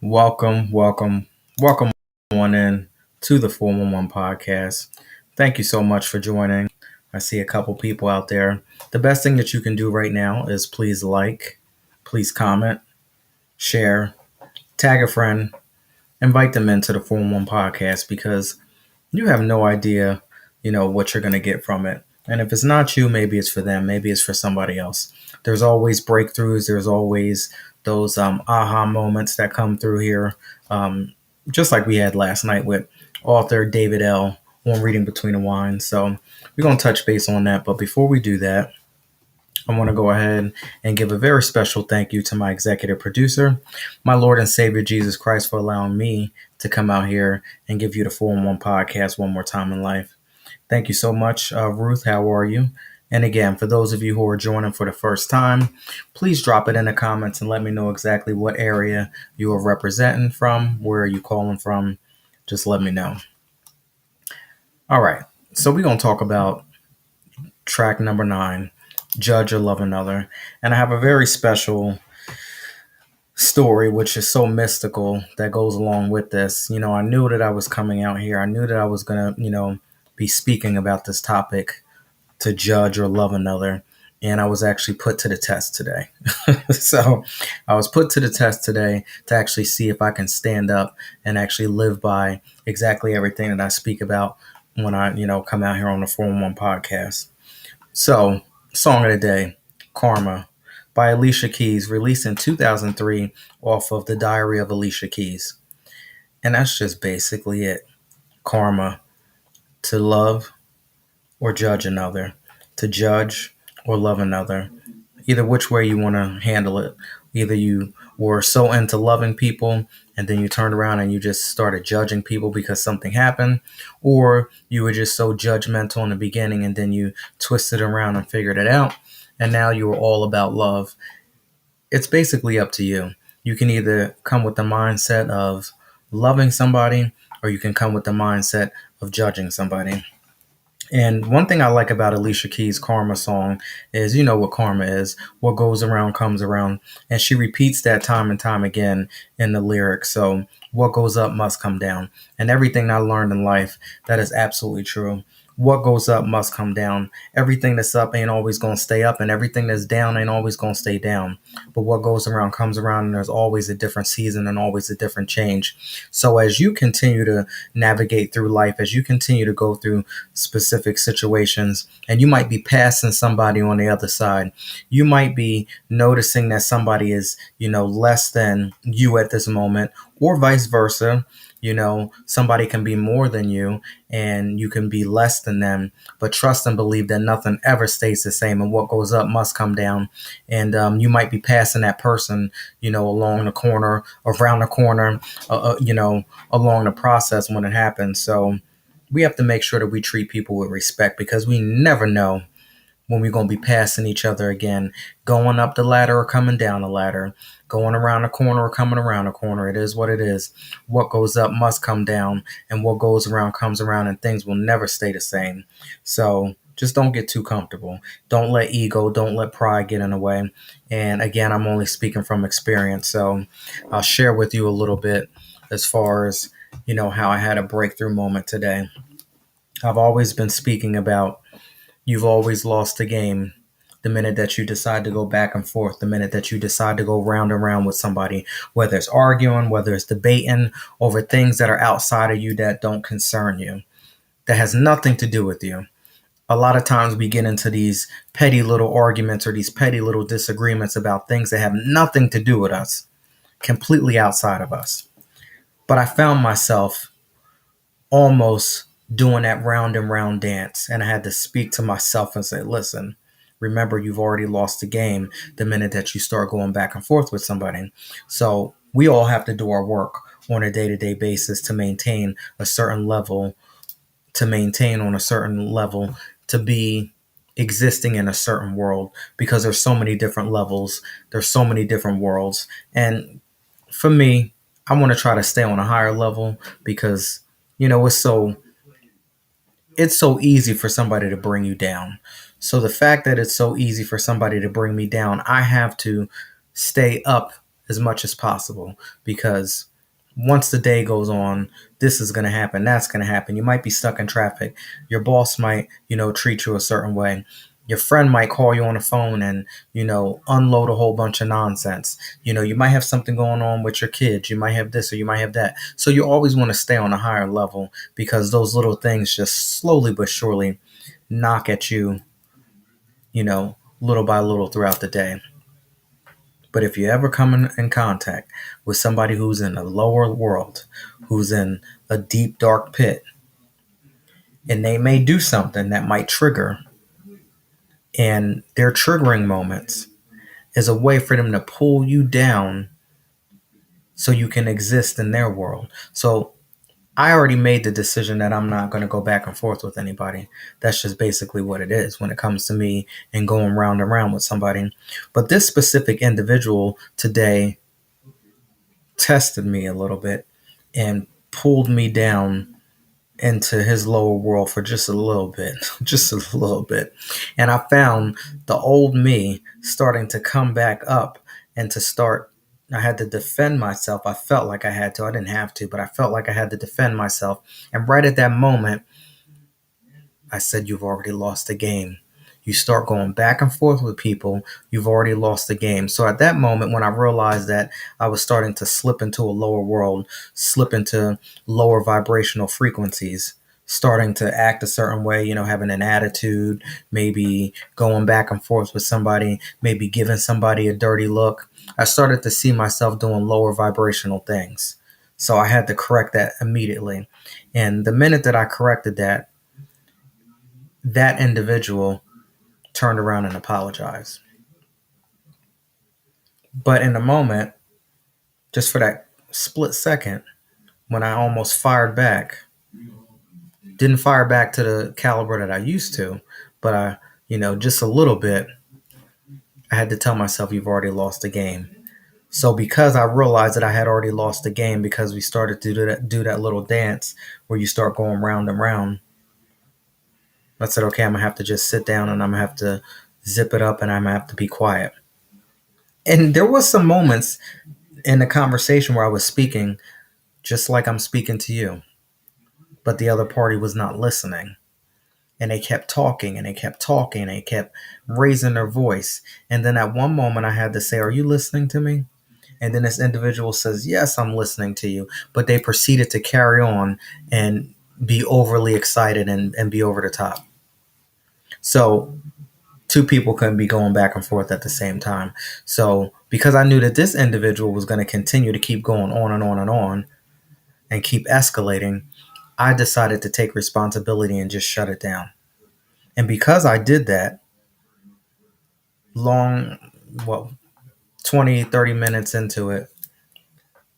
Welcome on in to the 411 podcast. Thank you so much for joining. I see a couple people out there. The best thing that you can do right now is please like, please comment, share, tag a friend, invite them into the 411 podcast because you have no idea, what you're going to get from it. And if it's not you, maybe it's for them, maybe it's for somebody else. There's always breakthroughs, there's always those aha moments that come through here, um, just like we had last night with author David L. on Reading Between the Wines. So we're going to touch base on that. But before we do that, I want to go ahead and give a very special thank you to my executive producer, my Lord and Savior Jesus Christ, for allowing me to come out here and give you the 411 podcast one more time in life. Thank you so much, Ruth. How are you? And again, for those of you who are joining for the first time, please drop it in the comments and let me know exactly what area you are representing from, where are you calling from. Just let me know. All right. So we're going to talk about track number 9, Judge or Love Another. And I have a very special story, which is so mystical, that goes along with this. I knew that I was coming out here. I knew that I was going to, be speaking about this topic, to judge or love another. And I was actually put to the test today. So I was put to the test today to actually see if I can stand up and actually live by exactly everything that I speak about when I, come out here on the 411 podcast. So, song of the day, Karma, by Alicia Keys, released in 2003 off of the Diary of Alicia Keys. And that's just basically it. Karma, to love or judge another, to judge or love another. Either which way you want to handle it. Either you were so into loving people and then you turned around and you just started judging people because something happened, or you were just so judgmental in the beginning and then you twisted around and figured it out, and now you were all about love. It's basically up to you. You can either come with the mindset of loving somebody, or you can come with the mindset of judging somebody. And one thing I like about Alicia Keys' Karma song is, you know what karma is. What goes around comes around. And she repeats that time and time again in the lyrics. So what goes up must come down. And everything I learned in life, that is absolutely true. What goes up must come down. Everything that's up ain't always going to stay up, and everything that's down ain't always going to stay down. But what goes around comes around, and there's always a different season and always a different change. So as you continue to navigate through life, as you continue to go through specific situations, and you might be passing somebody on the other side, you might be noticing that somebody is, less than you at this moment, or vice versa. Somebody can be more than you and you can be less than them, but trust and believe that nothing ever stays the same, and what goes up must come down. And you might be passing that person, along the corner, around the corner, along the process when it happens. So we have to make sure that we treat people with respect, because we never know when we're going to be passing each other again, going up the ladder or coming down the ladder, going around the corner or coming around the corner. It is what it is. What goes up must come down, and what goes around comes around, and things will never stay the same. So just don't get too comfortable. Don't let ego, don't let pride get in the way. And again, I'm only speaking from experience. So I'll share with you a little bit as far as, how I had a breakthrough moment today. I've always been speaking about, you've always lost the game the minute that you decide to go back and forth, the minute that you decide to go round and round with somebody, whether it's arguing, whether it's debating over things that are outside of you that don't concern you, that has nothing to do with you. A lot of times we get into these petty little arguments or these petty little disagreements about things that have nothing to do with us, completely outside of us. But I found myself almost doing that round and round dance. And I had to speak to myself and say, listen, remember, you've already lost the game the minute that you start going back and forth with somebody. So we all have to do our work on a day-to-day basis to maintain a certain level, to be existing in a certain world, because there's so many different levels. There's so many different worlds. And for me, I want to try to stay on a higher level, because it's so easy for somebody to bring you down. So the fact that it's so easy for somebody to bring me down, I have to stay up as much as possible, because Once the day goes on, this is going to happen, that's going to happen. You might be stuck in traffic. Your boss might, treat you a certain way. Your friend might call you on the phone and, unload a whole bunch of nonsense. You might have something going on with your kids. You might have this or you might have that. So you always want to stay on a higher level, because those little things just slowly but surely knock at you, little by little throughout the day. But if you ever come in contact with somebody who's in a lower world, who's in a deep, dark pit, and they may do something that might trigger, and their triggering moments is a way for them to pull you down so you can exist in their world. So I already made the decision that I'm not going to go back and forth with anybody. That's just basically what it is when it comes to me and going round and round with somebody. But this specific individual today tested me a little bit and pulled me down into his lower world for just a little bit, just a little bit. And I found the old me starting to come back up and to start. I had to defend myself. I felt like I had to. I didn't have to, but I felt like I had to defend myself. And right at that moment, I said, you've already lost the game. You start going back and forth with people, you've already lost the game. So at that moment, when I realized that I was starting to slip into a lower world, slip into lower vibrational frequencies, starting to act a certain way, having an attitude, maybe going back and forth with somebody, maybe giving somebody a dirty look, I started to see myself doing lower vibrational things. So I had to correct that immediately. And the minute that I corrected that, that individual turned around and apologized. But in the moment, just for that split second, when I almost fired back, didn't fire back to the caliber that I used to, but just a little bit, I had to tell myself, you've already lost the game. So because I realized that I had already lost the game, because we started to do that little dance where you start going round and round, I said, okay, I'm going to have to just sit down and I'm going to have to zip it up and I'm going to have to be quiet. And there was some moments in the conversation where I was speaking just like I'm speaking to you, but the other party was not listening. And they kept talking and they kept talking and they kept raising their voice. And then at one moment I had to say, are you listening to me? And then this individual says, yes, I'm listening to you. But they proceeded to carry on and be overly excited and be over the top. So two people couldn't be going back and forth at the same time. So because I knew that this individual was going to continue to keep going on and on and on and keep escalating, I decided to take responsibility and just shut it down. And because I did that, long, 20, 30 minutes into it,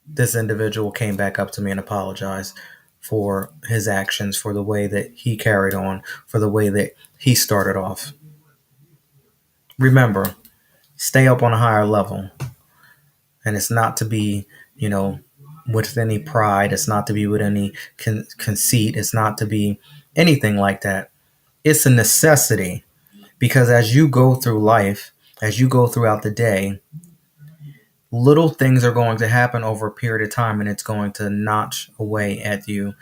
this individual came back up to me and apologized for his actions, for the way that he carried on, for the way that he started off. Remember, stay up on a higher level. And it's not to be, with any pride. It's not to be with any conceit. It's not to be anything like that. It's a necessity, because as you go through life, as you go throughout the day, little things are going to happen over a period of time, and it's going to notch away at you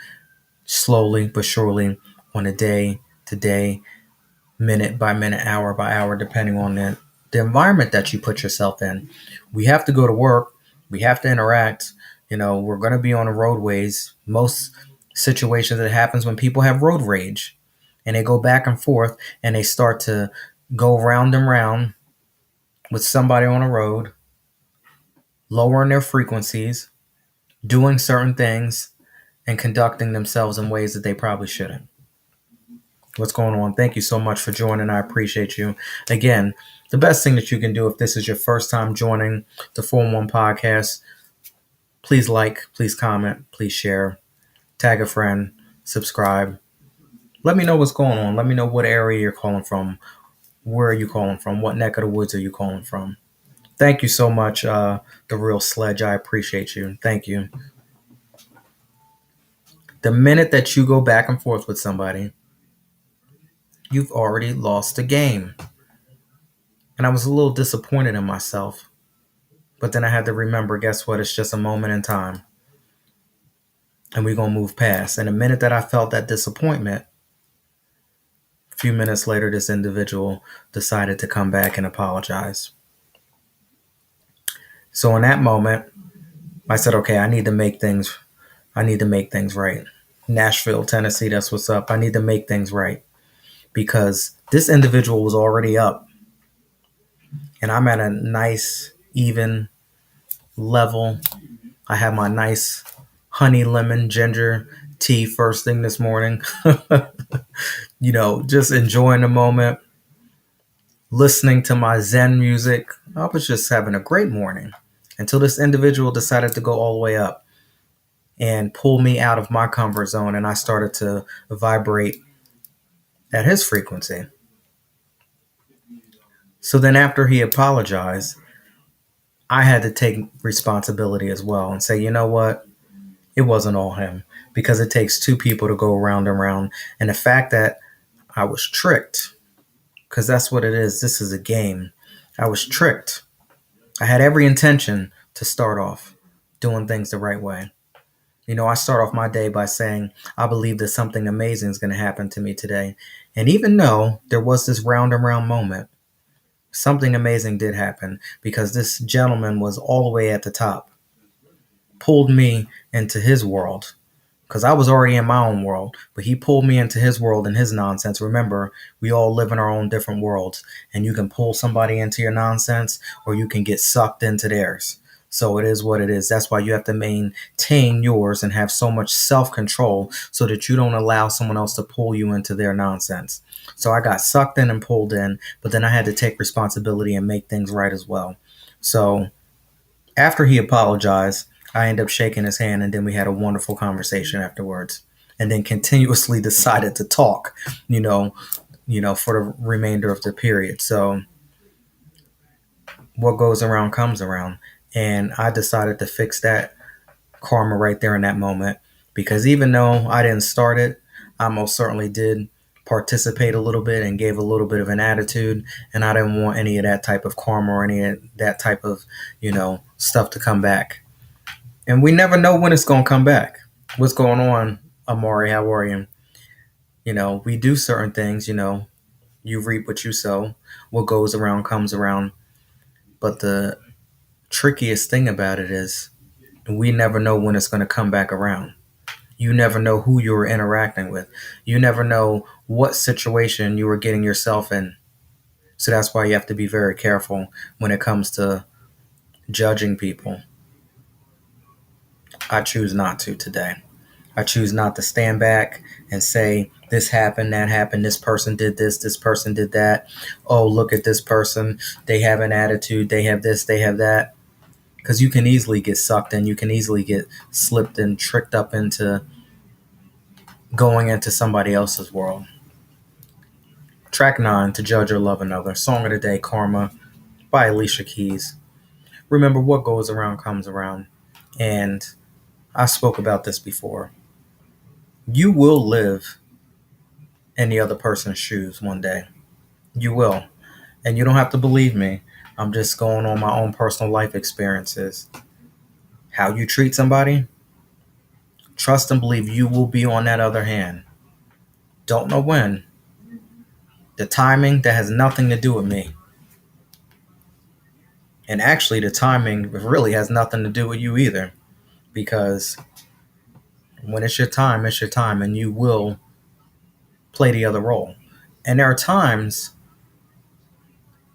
slowly but surely on a day to day, minute by minute, hour by hour, depending on the environment that you put yourself in. We have to go to work. We have to interact. We're going to be on the roadways. Most situations that happens when people have road rage and they go back and forth and they start to go round and round with somebody on a road, lowering their frequencies, doing certain things, and conducting themselves in ways that they probably shouldn't. What's going on? Thank you so much for joining. I appreciate you. Again, the best thing that you can do if this is your first time joining the 411 podcast, please like, please comment, please share, tag a friend, subscribe. Let me know what's going on. Let me know what area you're calling from. Where are you calling from? What neck of the woods are you calling from? Thank you so much, The Real Sledge. I appreciate you. Thank you. The minute that you go back and forth with somebody, you've already lost the game. And I was a little disappointed in myself. But then I had to remember, guess what? It's just a moment in time. and we're going to move past. And the minute that I felt that disappointment, a few minutes later, this individual decided to come back and apologize. So in that moment, I said, okay, I need to make things right. Nashville, Tennessee, that's what's up. I need to make things right because this individual was already up and I'm at a nice, even level. I have my nice honey lemon ginger tea first thing this morning. Just enjoying the moment, listening to my Zen music. I was just having a great morning until this individual decided to go all the way up and pull me out of my comfort zone, and I started to vibrate at his frequency. So then after he apologized, I had to take responsibility as well and say, you know what? It wasn't all him because it takes two people to go around and around. And the fact that I was tricked, because that's what it is. This is a game. I was tricked. I had every intention to start off doing things the right way. I start off my day by saying, I believe that something amazing is going to happen to me today. And even though there was this round and round moment, something amazing did happen because this gentleman was all the way at the top, pulled me into his world because I was already in my own world, but he pulled me into his world and his nonsense. Remember, we all live in our own different worlds, and you can pull somebody into your nonsense or you can get sucked into theirs. So it is what it is. That's why you have to maintain yours and have so much self-control so that you don't allow someone else to pull you into their nonsense. So I got sucked in and pulled in, but then I had to take responsibility and make things right as well. So after he apologized, I ended up shaking his hand, and then we had a wonderful conversation afterwards. And then continuously decided to talk, for the remainder of the period. So what goes around comes around. And I decided to fix that karma right there in that moment. Because even though I didn't start it, I most certainly did participate a little bit and gave a little bit of an attitude. And I didn't want any of that type of karma or any of that type of, stuff to come back. And we never know when it's going to come back. What's going on, Amari? How are you? We do certain things, you reap what you sow. What goes around comes around. But the trickiest thing about it is we never know when it's going to come back around. You never know who you were interacting with. You never know what situation you were getting yourself in. So that's why you have to be very careful when it comes to judging people. I choose not to today. I choose not to stand back and say, this happened, that happened, this person did this person did that. Oh, look at this person. They have an attitude. They have this, they have that. Because you can easily get sucked in. You can easily get slipped and tricked up into going into somebody else's world. Track 9, To Judge or Love Another. Song of the Day, Karma, by Alicia Keys. Remember, what goes around comes around. And I spoke about this before. You will live in the other person's shoes one day. You will. And you don't have to believe me. I'm just going on my own personal life experiences. How you treat somebody, trust and believe you will be on that other hand. Don't know when. The timing, that has nothing to do with me. And actually, the timing really has nothing to do with you either. Because when it's your time, and you will play the other role. And there are times,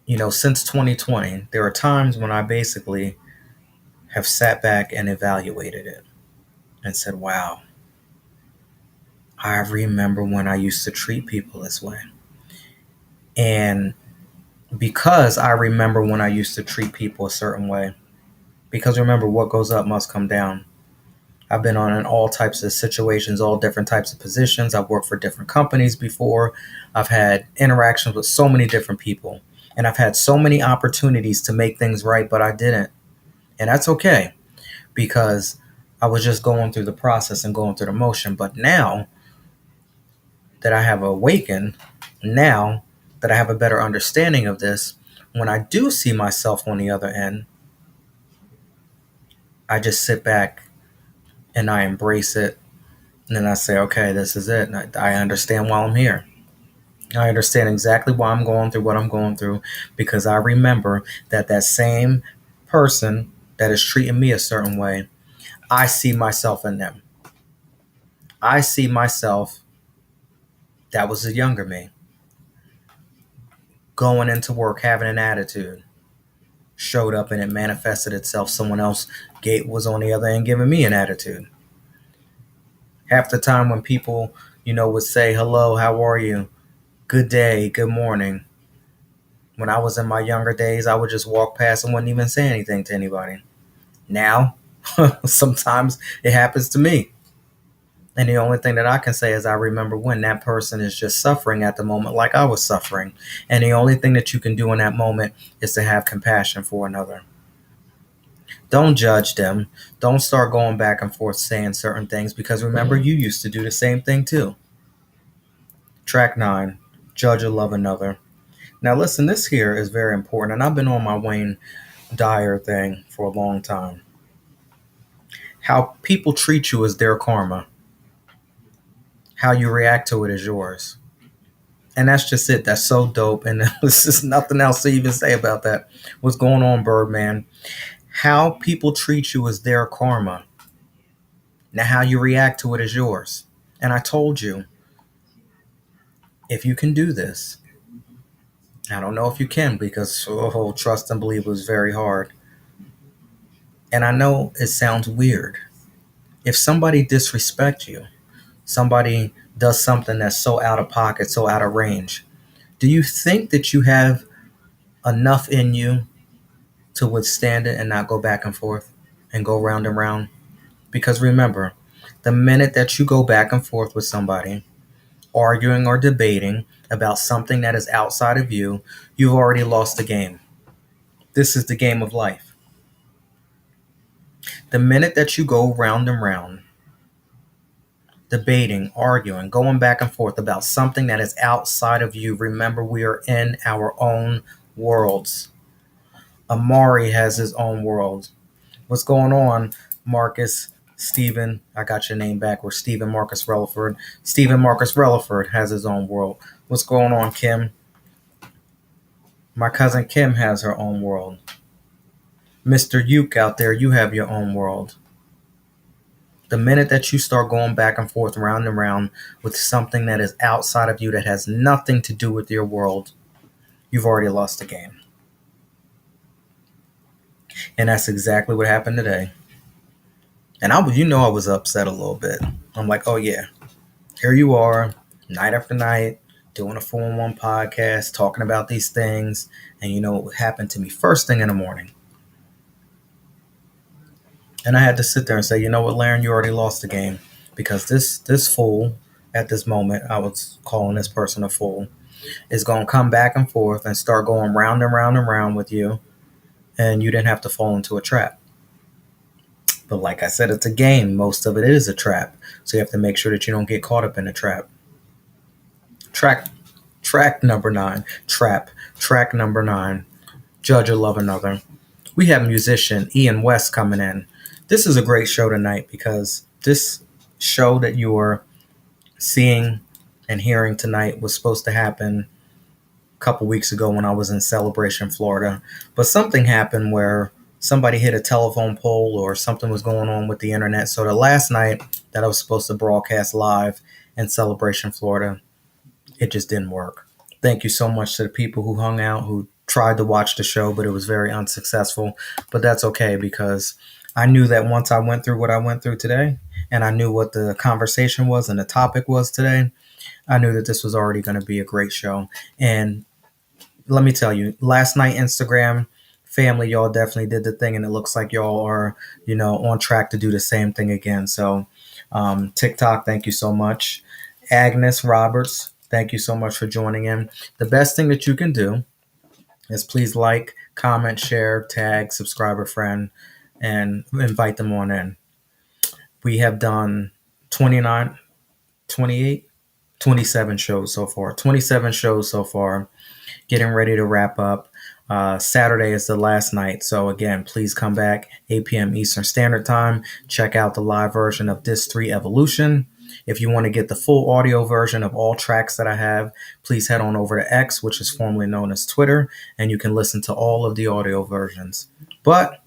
since 2020, there are times when I basically have sat back and evaluated it and said, wow, I remember when I used to treat people this way. And because I remember when I used to treat people a certain way, because remember, what goes up must come down. I've been on in all types of situations, all different types of positions. I've worked for different companies before. I've had interactions with so many different people. And I've had so many opportunities to make things right, but I didn't. And that's okay, because I was just going through the process and going through the motion. But now that I have awakened, now that I have a better understanding of this, when I do see myself on the other end, I just sit back and I embrace it And then I say, okay, this is it. I understand why I'm here. I understand exactly why I'm going through what I'm going through, because I remember that that same person that is treating me a certain way, I see myself in them. I see myself, that was a younger me, going into work having an attitude, showed up and it manifested itself. Someone else was on the other end giving me an attitude. Half the time when people, would say, hello, how are you? Good day, good morning. When I was in my younger days, I would just walk past and wouldn't even say anything to anybody. Now, sometimes it happens to me. And the only thing that I can say is I remember when that person is just suffering at the moment like I was suffering. And the only thing that you can do in that moment is to have compassion for another. Don't judge them. Don't start going back and forth saying certain things, because remember, you used to do the same thing too. Track 9, judge or love another. Now, listen, this here is very important, and I've been on my Wayne Dyer thing for a long time. How people treat you is their karma. How you react to it is yours. And that's just it. That's so dope. And there's just nothing else to even say about that. What's going on, Birdman? How people treat you is their karma. Now, how you react to it is yours. And I told you, if you can do this, I don't know if you can, because trust and believe was very hard. And I know it sounds weird. If somebody disrespects you, somebody does something that's so out of pocket, so out of range, do you think that you have enough in you to withstand it and not go back and forth and go round and round? Because remember, the minute that you go back and forth with somebody, arguing or debating about something that is outside of you, you've already lost the game. This is the game of life. The minute that you go round and round, debating, arguing, going back and forth about something that is outside of you, remember, we are in our own worlds. Amari has his own world. What's going on, Marcus? Stephen, I got your name backwards. Stephen Marcus Relaford. Stephen Marcus Relaford has his own world. What's going on, Kim? My cousin Kim has her own world. Mr. Uke out there, you have your own world. The minute that you start going back and forth, round and round, with something that is outside of you, that has nothing to do with your world, you've already lost the game. And that's exactly what happened today. And I was upset a little bit. I'm like, oh yeah, here you are, night after night, doing a 4-in-1 podcast, talking about these things. And you know what happened to me first thing in the morning? And I had to sit there and say, you know what, Laren, you already lost the game. Because this fool, at this moment, I was calling this person a fool, is going to come back and forth and start going round and round and round with you. And you didn't have to fall into a trap. But like I said, it's a game. Most of it is a trap. So you have to make sure that you don't get caught up in a trap. Track number 9. Trap. Track number 9. Judge or love another. We have musician Ian West coming in. This is a great show tonight, because this show that you are seeing and hearing tonight was supposed to happen a couple weeks ago when I was in Celebration, Florida. But something happened where somebody hit a telephone pole or something was going on with the internet. So the last night that I was supposed to broadcast live in Celebration, Florida, it just didn't work. Thank you so much to the people who hung out, who tried to watch the show, but it was very unsuccessful. But that's okay, because I knew that once I went through what I went through today, and I knew what the conversation was and the topic was today, I knew that this was already going to be a great show. And let me tell you, last night, Instagram family, y'all definitely did the thing, and it looks like y'all are, on track to do the same thing again. So, TikTok, thank you so much. Agnes Roberts, thank you so much for joining in. The best thing that you can do is please like, comment, share, tag, subscribe a friend, and invite them on in. We have done 29, 28, 27 shows so far. 27 shows so far. Getting ready to wrap up. Saturday is the last night. So again, please come back 8 p.m. Eastern Standard Time. Check out the live version of Dis 3 Evolution. If you want to get the full audio version of all tracks that I have, please head on over to X, which is formerly known as Twitter, and you can listen to all of the audio versions. But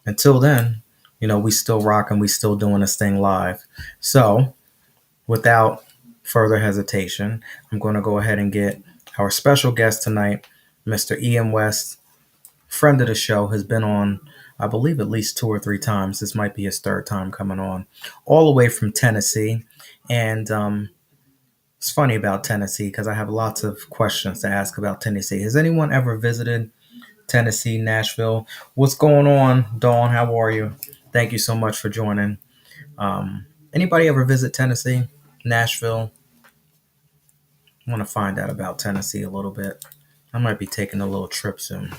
until then, we still rock and we still doing this thing live. So without further hesitation, I'm going to go ahead and get our special guest tonight, Mr. Ian West, friend of the show, has been on, I believe, at least 2 or 3 times. This might be his third time coming on, all the way from Tennessee. And it's funny about Tennessee because I have lots of questions to ask about Tennessee. Has anyone ever visited Tennessee, Nashville? What's going on, Dawn? How are you? Thank you so much for joining. Anybody ever visit Tennessee, Nashville? I want to find out about Tennessee a little bit. I might be taking a little trip soon.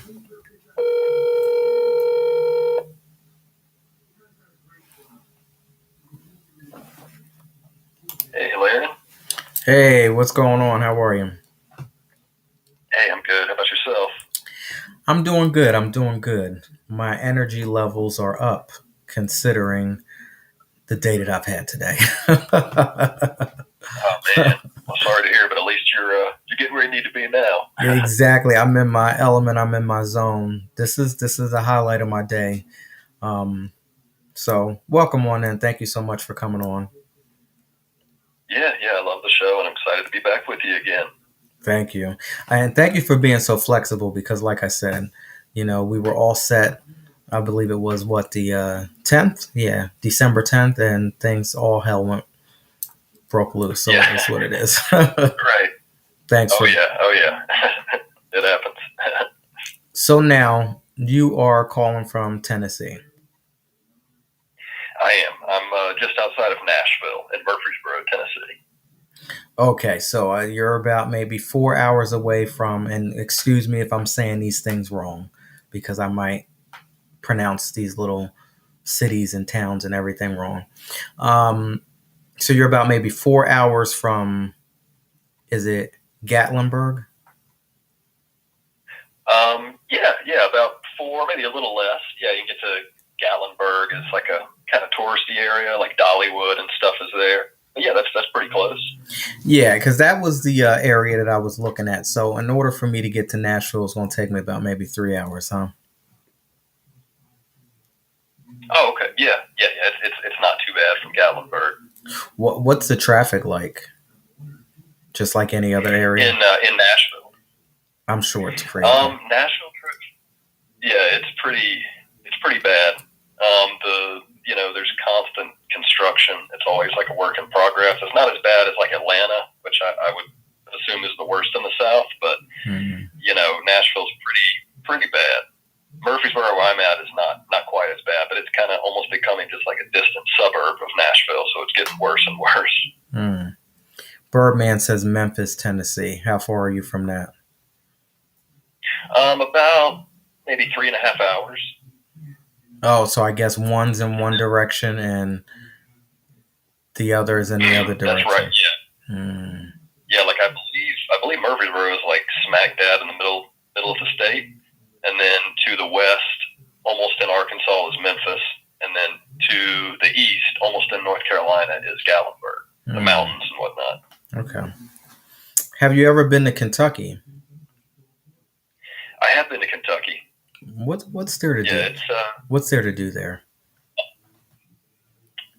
Hey, Larry. Hey, what's going on? How are you? Hey, I'm good. How about yourself? I'm doing good. I'm doing good. My energy levels are up considering the day that I've had today. Oh man, well, sorry to hear, but at least you're getting where you need to be now. Exactly. I'm in my element. I'm in my zone. This is the highlight of my day. So welcome on in. Thank you so much for coming on. Yeah, I love the show, and I'm excited to be back with you again. Thank you. And thank you for being so flexible because, like I said, we were all set. I believe it was the 10th? Yeah, December 10th, and things all hell broke loose. So Yeah. That's what it is. Right. Thanks. Oh yeah. It happens. So now you are calling from Tennessee. I am. I'm just outside of Nashville in Murfreesboro, Tennessee. Okay, so you're about maybe 4 hours away from, and excuse me if I'm saying these things wrong, because I might pronounce these little cities and towns and everything wrong. So you're about maybe 4 hours from, is it Gatlinburg? Yeah, about 4, maybe a little less. Yeah, you get to Gatlinburg. It's like a kind of touristy area, like Dollywood and stuff is there. But yeah, that's pretty close. Yeah, because that was the area that I was looking at. So in order for me to get to Nashville, it's going to take me about maybe 3 hours, huh? Oh, okay. Yeah. It's not too bad from Gatlinburg. What's the traffic like? Just like any other area? In Nashville. I'm sure it's crazy. Nashville trip. Yeah, it's pretty bad. There's constant construction. It's always like a work in progress. It's not as bad as like Atlanta, which I would assume is the worst in the South, but Nashville's pretty bad. Murfreesboro, where I'm at, is not quite as bad, but it's kind of almost becoming just like a distant suburb of Nashville, so it's getting worse and worse. Birdman says Memphis, Tennessee. How far are you from that? About maybe 3.5 hours. Oh, so I guess one's in one direction and the other is in the other direction. That's right. Yeah. Yeah, like I believe Murfreesboro is like smack dab in the middle of the state, and then to the west, almost in Arkansas, is Memphis, and then to the east, almost in North Carolina, is Gatlinburg, the mountains and whatnot. Okay. Have you ever been to Kentucky? I have been to Kentucky. What's there to do? It's what's there to do there?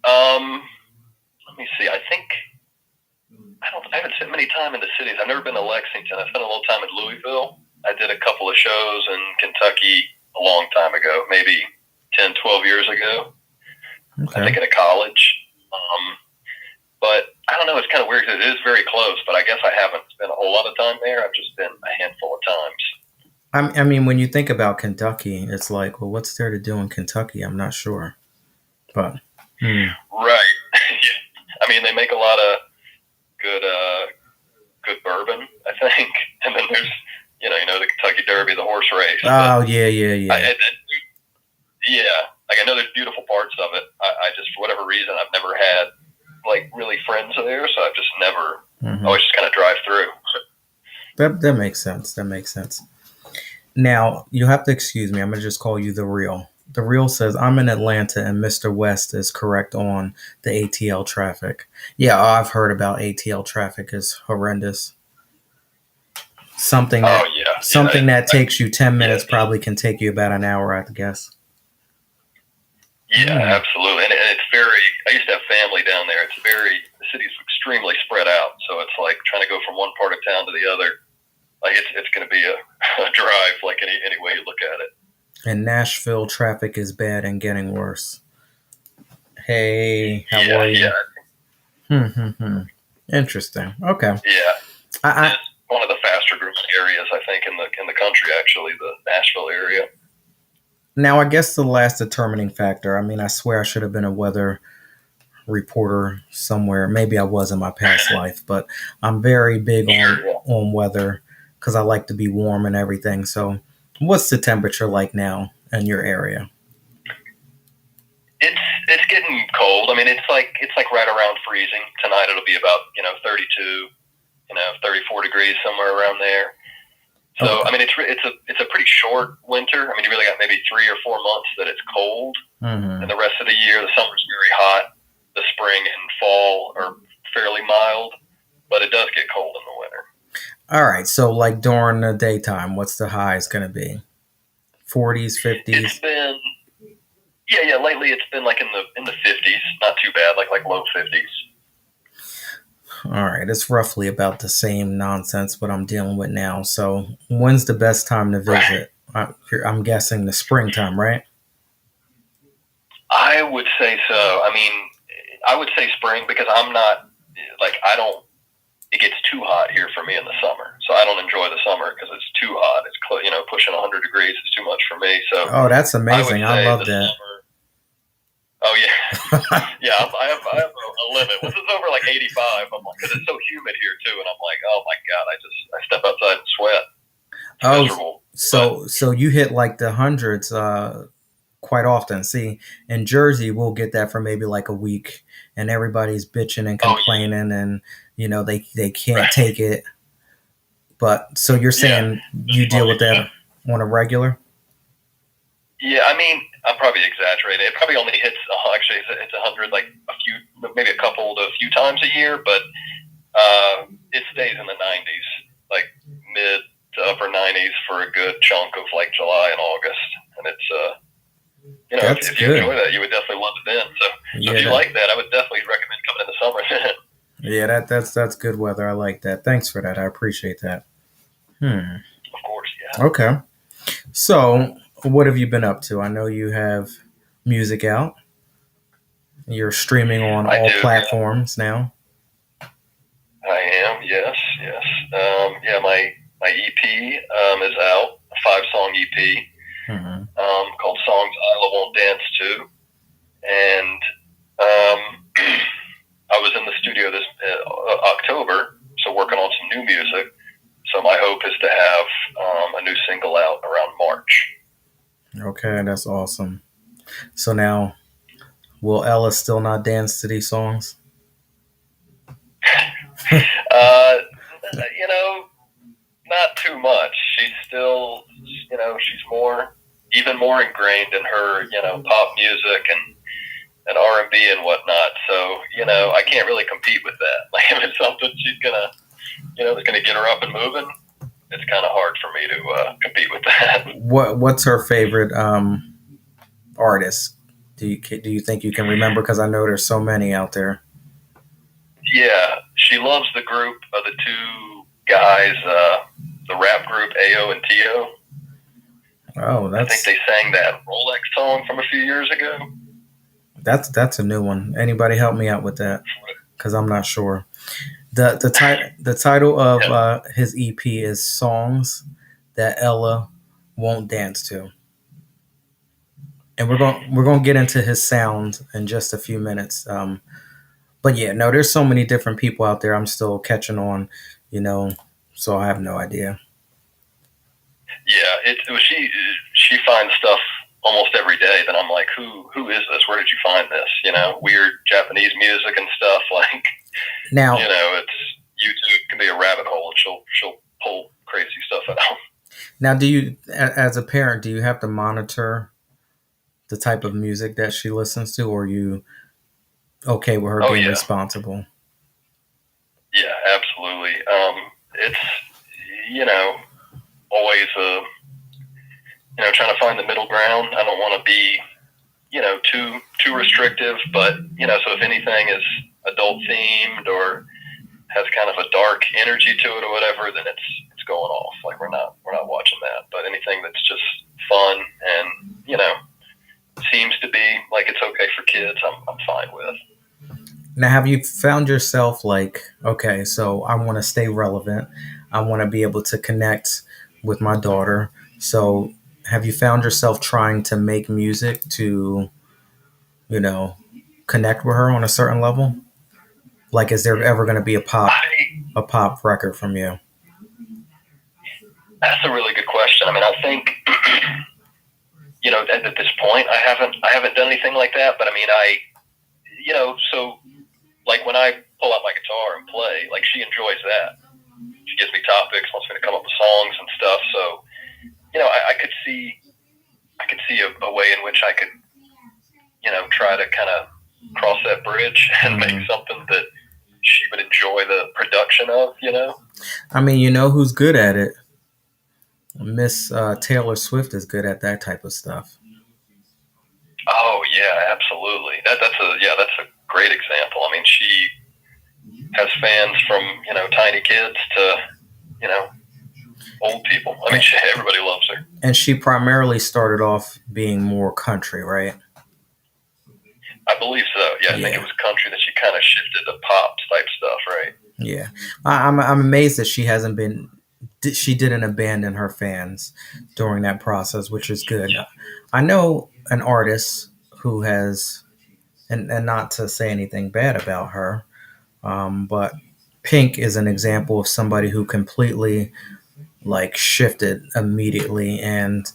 Let me see. I haven't spent many time in the cities. I've never been to Lexington. I spent a little time in Louisville. I did a couple of shows in Kentucky a long time ago, maybe 10, 12 years ago. Okay. I think in a college. But I don't know. It's kind of weird because it is very close, but I guess I haven't spent a whole lot of time there. I've just been a handful of times. I mean, when you think about Kentucky, it's like, well, what's there to do in Kentucky? I'm not sure. But Right. I mean, they make a lot of good bourbon, I think. And then there's, the Kentucky Derby, the horse race. Oh, yeah. Like I know there's beautiful parts of it. I just, for whatever reason, I've never had like really friends there, so I've just never. Always just kind of drive through. That makes sense. Now you have to excuse me. I'm gonna just call you the real The reel says I'm in Atlanta and Mr. West is correct on the ATL traffic. Yeah, I've heard about ATL traffic is horrendous. Something Oh that yeah, something that takes you 10 minutes yeah, probably can take you about an hour, I guess. yeah, Hmm. absolutely. And it's very. I used to have family down there. It's very. The city's extremely spread out, so it's like trying to go from one part of town to the other. Like it's going to be a drive, like any way you look at it. And Nashville traffic is bad and getting worse. Hey, how Yeah, are yeah, you? Interesting. Okay. yeah. I It's one of the faster growing areas, I think, in the country. Actually, the Nashville area. Now I guess the last determining factor. I mean, I swear I should have been a weather reporter somewhere. Maybe I was in my past life, but I'm very big Sure. Yeah. on weather because I like to be warm and everything. So, what's the temperature like now in your area? It's getting cold. I mean, it's like right around freezing. Tonight it'll be about 32, 34 degrees somewhere around there. So Okay. I mean, it's a pretty short winter. I mean, you really got maybe 3 or 4 months that it's cold, and Hmm. the rest of the year the summer's very hot. The spring and fall are fairly mild, but it does get cold in the winter. All right. So, like during the daytime, what's the highs going to be? 40s, It's 50s? been yeah. Lately it's been like in the 50s, not too bad, like low 50s. All right. It's roughly about the same nonsense what I'm dealing with now. So, when's the best time to Right. visit? I'm guessing the springtime, right? I would say so. I mean, I would say spring because I'm not like I don't. It gets too hot here for me in the summer, so I don't enjoy the summer because it's too hot. It's pushing 100 degrees is too much for me. So Oh, that's I would amazing. I say love the that. summer. Oh yeah, yeah. I have a limit. Once it's over like 85, I'm like because it's so humid here too, and I'm like, oh my god, I step outside and sweat. It's Oh, miserable. But so you hit like the hundreds quite often. See, in Jersey, we'll get that for maybe like a week, and everybody's bitching and oh complaining, and they yeah, can't right, take it. But so you're yeah. saying Just you deal money. with that on a regular? Yeah, I mean, I'm probably exaggerating. It probably only hits. Actually, it's 100, like a few, maybe a couple to a few times a year, but it stays in the 90s, like mid to upper 90s for a good chunk of like July and August, and it's That's if you enjoy good. that, you would definitely love it then. So if Yeah, you like that, I would definitely recommend coming in the summer. yeah, that's good weather. I like that. Thanks for that. I appreciate that. Hmm. Of course, yeah. Okay. So, what have you been up to? I know you have music out. You're streaming on I all do. Yeah, platforms now. I am. Yes, yes. Yeah, my EP is out, a 5 song EP Hmm. called "Songs Isla Won't Dance To," and um, I was in the studio this October, so working on some new music. So my hope is to have a new single out around March. Okay, that's awesome. So now, will Ella still not dance to these songs? uh, not too much. She's still, she's even more ingrained in her, pop music and R&B and whatnot. So, I can't really compete with that. Like if it's something she's gonna, that's gonna get her up and moving, it's kind of hard for me to compete with that. What's her favorite artist? Do you think you can remember? Because I know there's so many out there. Yeah, she loves the group of the two guys, the rap group Ao and Tio. Oh, I think that's they sang that Rolex song from a few years ago. that's a new one. Anybody help me out with that? Because I'm not sure. The title of Yeah. his EP is "Songs That Ella Won't Dance To," and we're going to get into his sound in just a few minutes. But yeah, no, there's so many different people out there. I'm still catching on, you know, so I have no idea. Yeah, she finds stuff almost every day that I'm like, who is this? Where did you find this? Weird Japanese music and stuff. Like, Now, it's YouTube can be a rabbit hole, and she'll pull crazy stuff out. now, do you, as a parent, do you have to monitor the type of music that she listens to, or are you okay with her Oh being yeah, responsible? yeah, absolutely. It's you know always trying to find the middle ground. I don't want to be too restrictive, but so if anything is adult themed or has kind of a dark energy to it or whatever, then it's going off. Like we're not watching that. But anything that's just fun and seems to be like it's okay for kids, I'm fine with. Now, have you found yourself like, okay, so I want to stay relevant. I want to be able to connect with my daughter. So, have you found yourself trying to make music to, you know, connect with her on a certain level? Like, is there ever going to be I, a pop record from you? that's a really good question. I mean, I think at this point, I haven't done anything like that. But I mean, so like when I pull out my guitar and play, like she enjoys that. She gives me topics, wants me to come up with songs and stuff. So I could see a way in which I could try to kind of cross that bridge and make Hmm. something that she would enjoy the production of. I mean, you know who's good at it? Miss Taylor Swift is good at that type of stuff. Oh yeah, absolutely. That's a great example. I mean, she has fans from tiny kids to you know old people. I mean, And, everybody loves her. and she primarily started off being more country, right? I believe so. Yeah, I think it Yeah. was country that she kind of shifted to pop type stuff, right? Yeah, I'm amazed that she hasn't been. She didn't abandon her fans during that process, which is good. Yeah. I know an artist who has, and not to say anything bad about her, but Pink is an example of somebody who completely like shifted immediately, and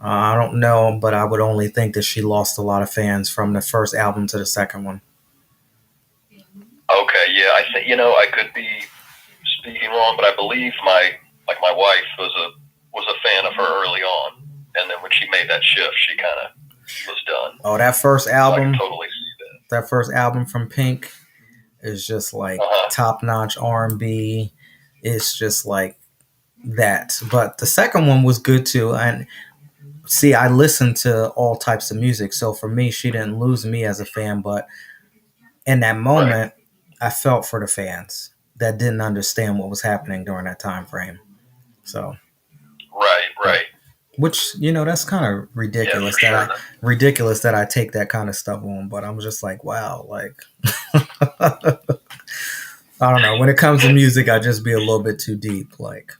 I don't know, but I would only think that she lost a lot of fans from the first album to the second one. Okay. Yeah, I think I could be speaking wrong, but I believe my wife was a fan of her early on, and then when she made that shift, she kind of was done. Oh, that first So I can album, totally see that. that first album from Pink is just Uh like huh. top notch R&B. It's just like that. But the second one was good too. And see, I listened to all types of music, so for me, she didn't lose me as a fan. But in that Right. moment, I felt for the fans that didn't understand what was happening during that time frame. So, Right. but Right. which that's kind of Yeah, for sure. ridiculous that I take that kind of stuff on. But I'm just like, wow, like I don't know. When it comes to music, I just be a little bit too deep. Like,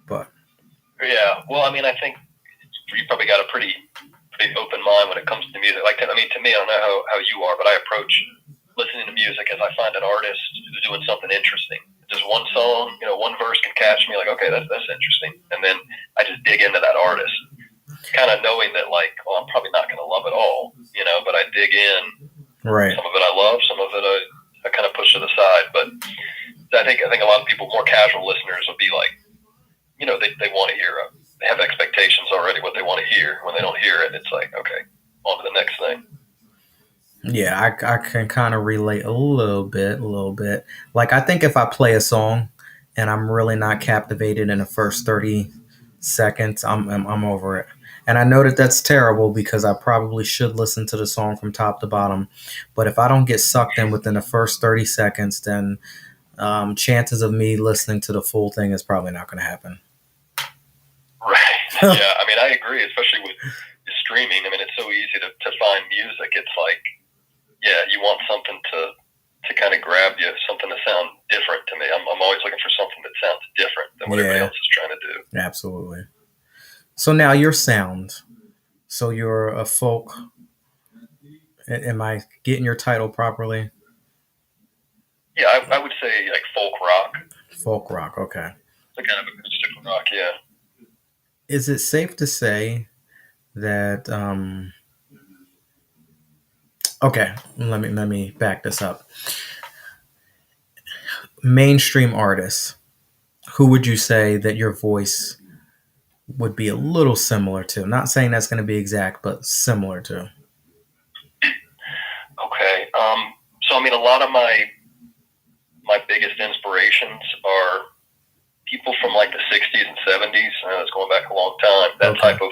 but Yeah. Well, I mean, I think you probably got a pretty open mind when it comes to music. Like, I mean, to me, I don't know how you are, but I approach listening to music as I find an artist who's doing something interesting. Just one song, one verse can catch me. Like, okay, that's interesting, and then I just dig into that artist, kind of knowing that like, well, I'm probably not going to love it all, but I dig in. right. Some of it I love, some of it I kind of push to the side. But I think a lot of people, more casual listeners, will be like, they want to hear they have expectations already what they want to hear. When they don't hear it, it's like, okay, on to the next thing. Yeah, I can kind of relate a little bit, a little bit. Like, I think if I play a song and I'm really not captivated in the first 30 seconds, I'm over it. And I know that that's terrible because I probably should listen to the song from top to bottom. But if I don't get sucked in within the first 30 seconds, then chances of me listening to the full thing is probably not going to happen. Right. Yeah. I mean, I agree, especially with streaming. I mean, it's so easy to find music. It's like, yeah, you want something to kind of grab you, something to sound different to me. I'm always looking for something that sounds different than what everybody Yeah, else is trying to do. absolutely. So now your sound. So you're a folk. Am I getting your title properly? Yeah, I would say like folk rock, Folk rock. Okay. the kind of acoustic rock. Yeah. Is it safe to say that? Okay. Let me back this up. Mainstream artists. Who would you say that your voice would be a little similar to. Not saying that's going to be exact, but similar to. Okay. So I mean, a lot of my biggest inspirations are people from like the '60s and '70s. It's going back a long time. That Okay. type of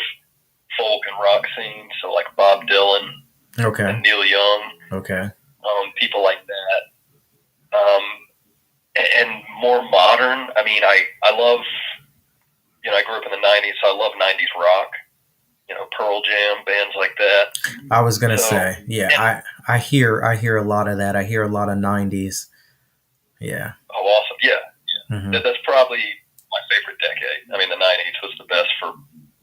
folk and rock scene. So like Bob Dylan Okay. and Neil Young, Okay. people like that. And more modern. I mean, I love. I grew up in the '90s, so I love '90s rock. Pearl Jam, bands like that. I was gonna say, yeah, and I hear a lot of that. I hear a lot of '90s. Yeah. Oh, awesome! Yeah. Mm-hmm. That's probably my favorite decade. I mean, the '90s was the best for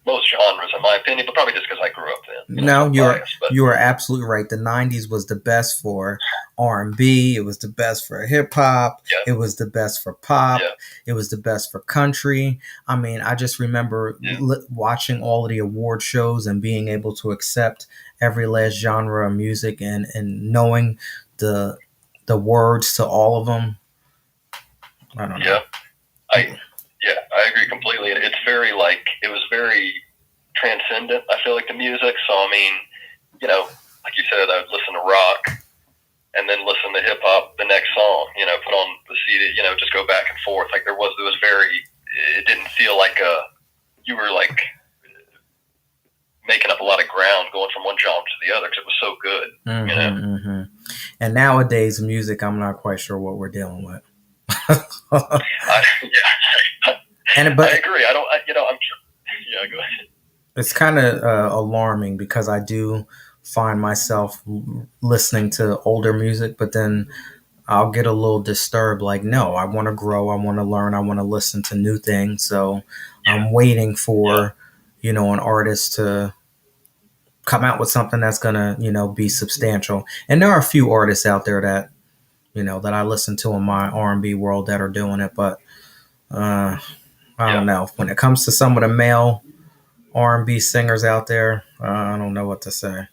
most genres, in my opinion, but probably just because I grew up then. No, you are absolutely right. The '90s was the best for R&B. It was the best for hip hop. Yeah. It was the best for pop. Yeah. It was the best for country. I mean, I just remember watching all of the award shows and being able to accept every last genre of music and knowing the words to all of them. I don't know. Yeah, I agree completely. It's very it was very transcendent. I feel like the music. So I mean, like you said, I would listen to rock and then listen to hip hop the next song. Put on the CD. Just go back and forth. Like it was very. It didn't feel like you were like making up a lot of ground going from one genre to the other because it was so good. Mm-hmm, mm-hmm. And nowadays, music, I'm not quite sure what we're dealing with. Yeah. But I agree. I'm sure. Yeah, go ahead. It's kind of alarming because I do find myself listening to older music, but then I'll get a little disturbed. Like, no, I want to grow. I want to learn. I want to listen to new things. So I'm waiting for, an artist to come out with something that's going to, be substantial. And there are a few artists out there that, that I listen to in my R&B world that are doing it. But I don't know. When it comes to some of the male R&B singers out there, I don't know what to say.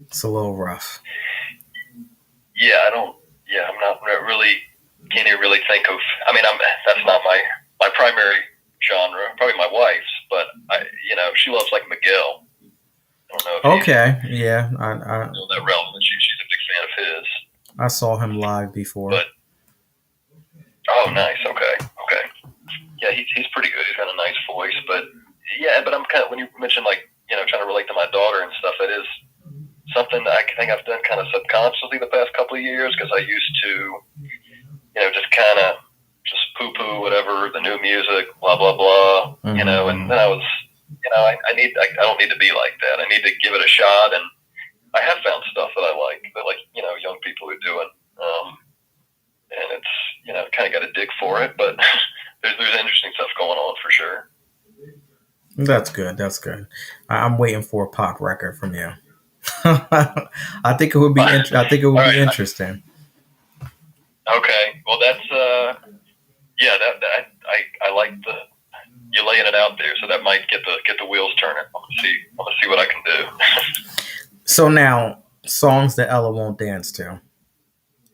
It's a little rough. Yeah, I'm not really, can't even really think of, I mean, that's not my primary genre, probably my wife's, but she loves like Miguel. I don't know if yeah. I know that realm. She's a big fan of his. I saw him live before. Oh, nice. Okay. Yeah, he's pretty good. He's got a nice voice, but I'm kind of, when you mentioned trying to relate to my daughter and stuff, it is something that I think I've done kind of subconsciously the past couple of years because I used to, just kind of just poo-poo whatever, the new music, blah, blah, blah, and then I was, I don't need to be like that. I need to give it a shot, and I have found stuff that I like, that young people are doing, and it's, kind of got to dig for it, but there's interesting stuff going on for sure. That's good. I'm waiting for a pop record from you. I think it would be. I think it would be interesting. Okay. Well, that's that I like you laying it out there, so that might get the wheels turning. I'm gonna see what I can do. So now, songs that Ella won't dance to.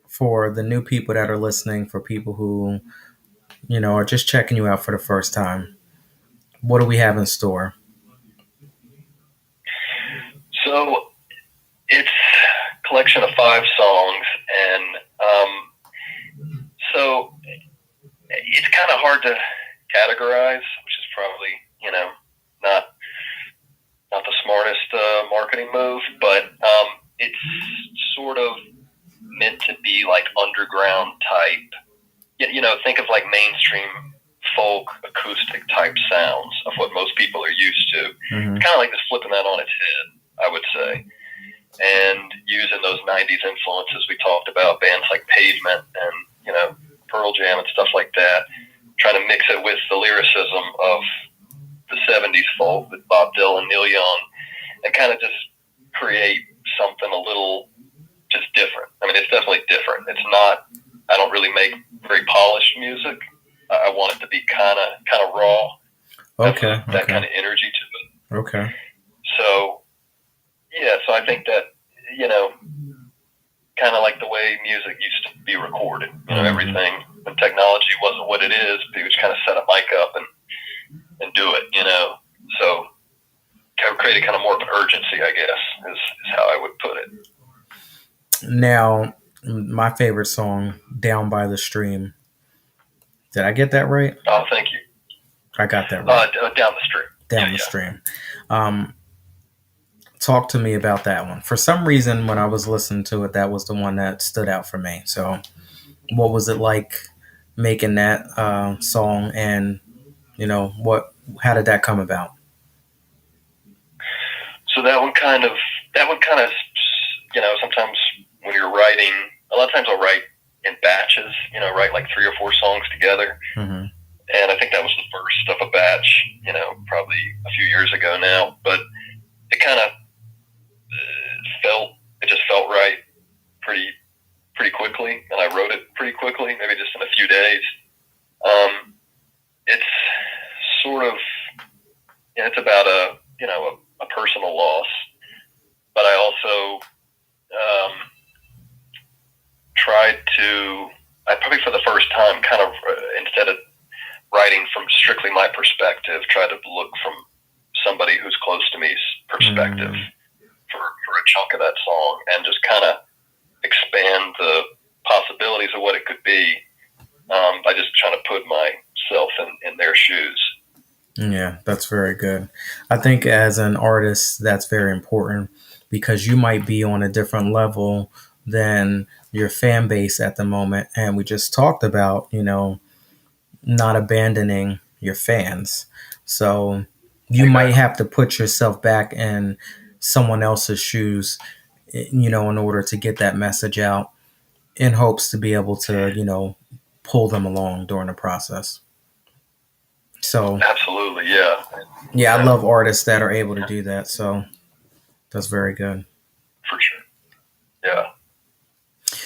For the new people that are listening, for people who, are just checking you out for the first time, what do we have in store? So it's a collection of 5 songs, and so it's kind of hard to categorize, which is probably not the smartest marketing move, but it's sort of meant to be like underground type. Think of like mainstream folk acoustic type sounds of what most people are used to. Mm-hmm. It's kind of like just flipping that on its head, I would say, and using those '90s influences we talked about, bands like Pavement and Pearl Jam and stuff like that, trying to mix it with the lyricism of the '70s folk with Bob Dylan, Neil Young, and kind of just create something a little just different. I mean, it's definitely different. It's not. I don't really make very polished music. I want it to be kind of raw. Okay. That kind of energy to it. Okay. So, so I think that, kind of like the way music used to be recorded. Everything, when technology wasn't what it is, people just kind of set a mic up and and do it, So created kind of more of an urgency, I guess, is how I would put it. Now, my favorite song, "Down by the Stream." Did I get that right? Oh, thank you. I got that right. Down the stream. Down the stream. Talk to me about that one. For some reason, when I was listening to it, that was the one that stood out for me. So, what was it like making that song, and how did that come about? So that one kind of, sometimes when you're writing, a lot of times I'll write in batches, write like 3 or 4 songs together. Mm-hmm. And I think that was the first of a batch, probably a few years ago now. But it kind of just felt right pretty quickly. And I wrote it pretty quickly, maybe just in a few days. It's sort of, it's about a personal loss. But I also I probably for the first time kind of, instead of writing from strictly my perspective, try to look from somebody who's close to me's perspective for a chunk of that song, and just kind of expand the possibilities of what it could be by just trying to put myself in their shoes. Yeah, that's very good. I think as an artist, that's very important because you might be on a different level than your fan base at the moment. And we just talked about, not abandoning your fans. So you might have to put yourself back in someone else's shoes, in order to get that message out, in hopes to be able to, pull them along during the process. So absolutely, yeah. Yeah, I love artists that are able to do that. So that's very good. For sure. Yeah.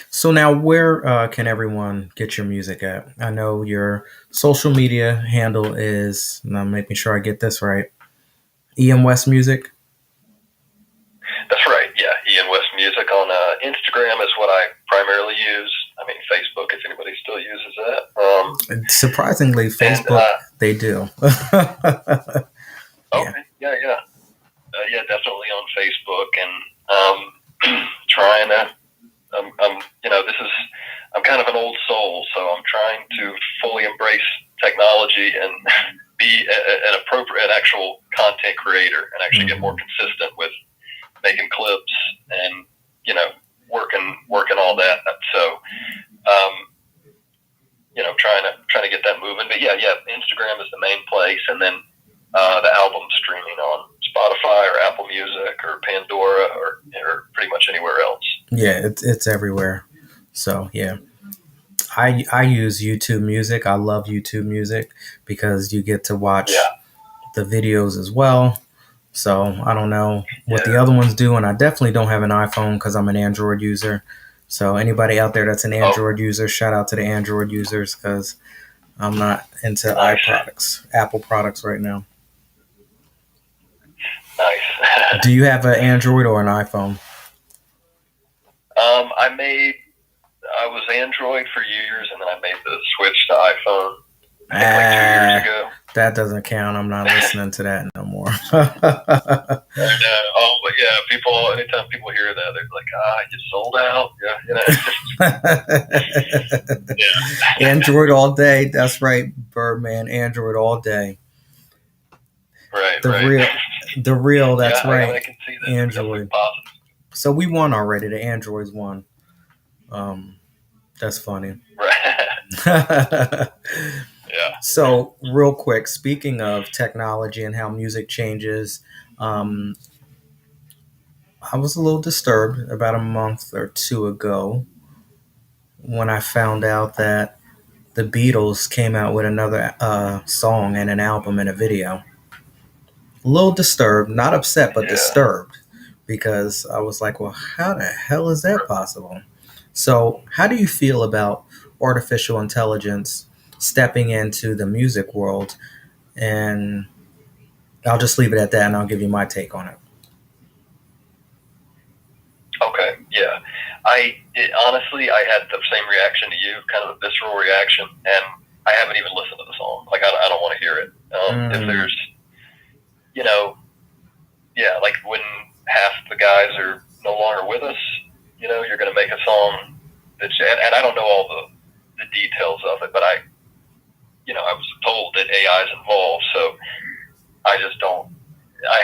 So now, where can everyone get your music at? I know your social media handle is, and I'm making sure I get this right, EM West Music. That's right. Yeah, Ian West Music on Instagram is what I primarily use. I mean, Facebook, if anybody still uses that. Surprisingly, Facebook, they do. Okay. Yeah. Yeah, definitely on Facebook, and trying to. I'm kind of an old soul, so I'm trying to fully embrace technology and be an actual content creator, and actually get more consistent with making clips and working all that. So trying to get that moving. But yeah, Instagram is the main place, and then the album streaming on Spotify or Apple Music or Pandora or pretty much anywhere else. Yeah, it's everywhere. So yeah. I use YouTube Music. I love YouTube Music because you get to watch the videos as well. So I don't know what the other ones do, and I definitely don't have an iPhone because I'm an Android user. So anybody out there that's an Android user, shout out to the Android users because I'm not into iProducts, Apple products right now. Nice. Do you have an Android or an iPhone? I was Android for years, and then I made the switch to iPhone like 2 years ago. That doesn't count. I'm not listening to that no more. I know. Oh, but yeah, anytime people hear that, they're like, you sold out. Yeah. Android all day. That's right, Birdman. Android all day. Right. The real. That's right. I can see that. Android. So we won already. The Androids won. That's funny. Right. Yeah. So real quick, speaking of technology and how music changes, I was a little disturbed about a month or 2 ago when I found out that the Beatles came out with another song and an album and a video. A little disturbed, not upset, but disturbed, because I was like, well, how the hell is that possible? So how do you feel about artificial intelligence stepping into the music world? And I'll just leave it at that, and I'll give you my take on it. Okay, yeah. Honestly, I had the same reaction to you, kind of a visceral reaction, and I haven't even listened to the song. Like, I don't want to hear it. If there's, you know, yeah, like when half the guys are no longer with us, you're going to make a song and I don't know all the details of it, but I was told that AI is involved, so I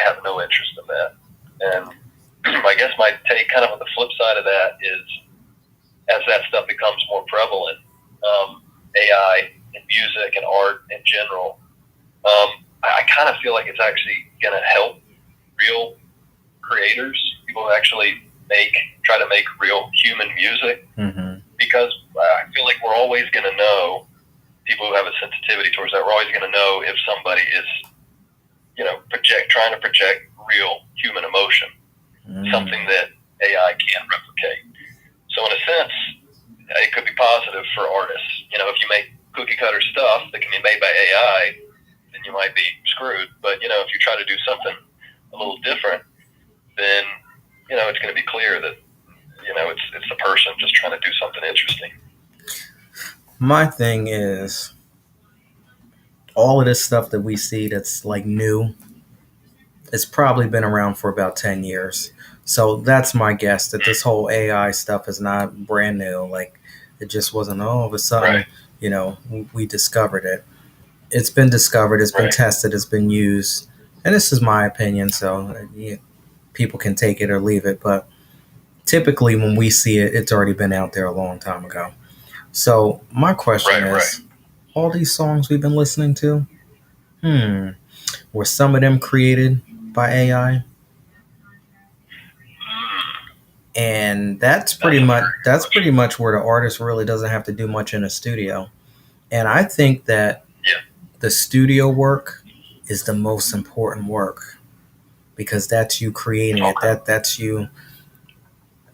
have no interest in that. And I guess my take kind of on the flip side of that is as that stuff becomes more prevalent, AI in music and art in general, I kind of feel like it's actually going to help real creators, people who actually try to make real human music, because I feel like we're always going to know, people who have a sensitivity towards that, we're always going to know if somebody is, trying to project real human emotion, something that AI can't replicate. So in a sense, it could be positive for artists. If you make cookie cutter stuff that can be made by AI, then you might be screwed. But, if you try to do something a little different, then, it's going to be clear that, it's the person just trying to do something interesting. My thing is, all of this stuff that we see that's like new, it's probably been around for about 10 years. So that's my guess, that this whole AI stuff is not brand new. Like, it just wasn't all of a sudden, we discovered it. It's been discovered, it's been tested, it's been used. And this is my opinion, so people can take it or leave it. But typically when we see it, it's already been out there a long time ago. So my question is, all these songs we've been listening to, were some of them created by AI? And that's pretty much where the artist really doesn't have to do much in a studio. And I think that the studio work is the most important work, because that's you creating it. That's you.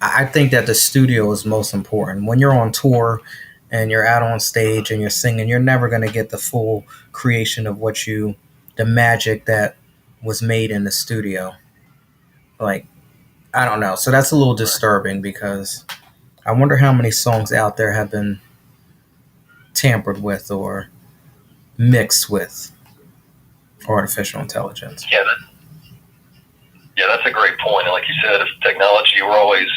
I think that the studio is most important. When you're on tour and you're out on stage and you're singing, you're never going to get the full creation of the magic that was made in the studio. Like, I don't know. So that's a little disturbing, because I wonder how many songs out there have been tampered with or mixed with artificial intelligence. Yeah, that's a great point. And like you said, if technology, we're always,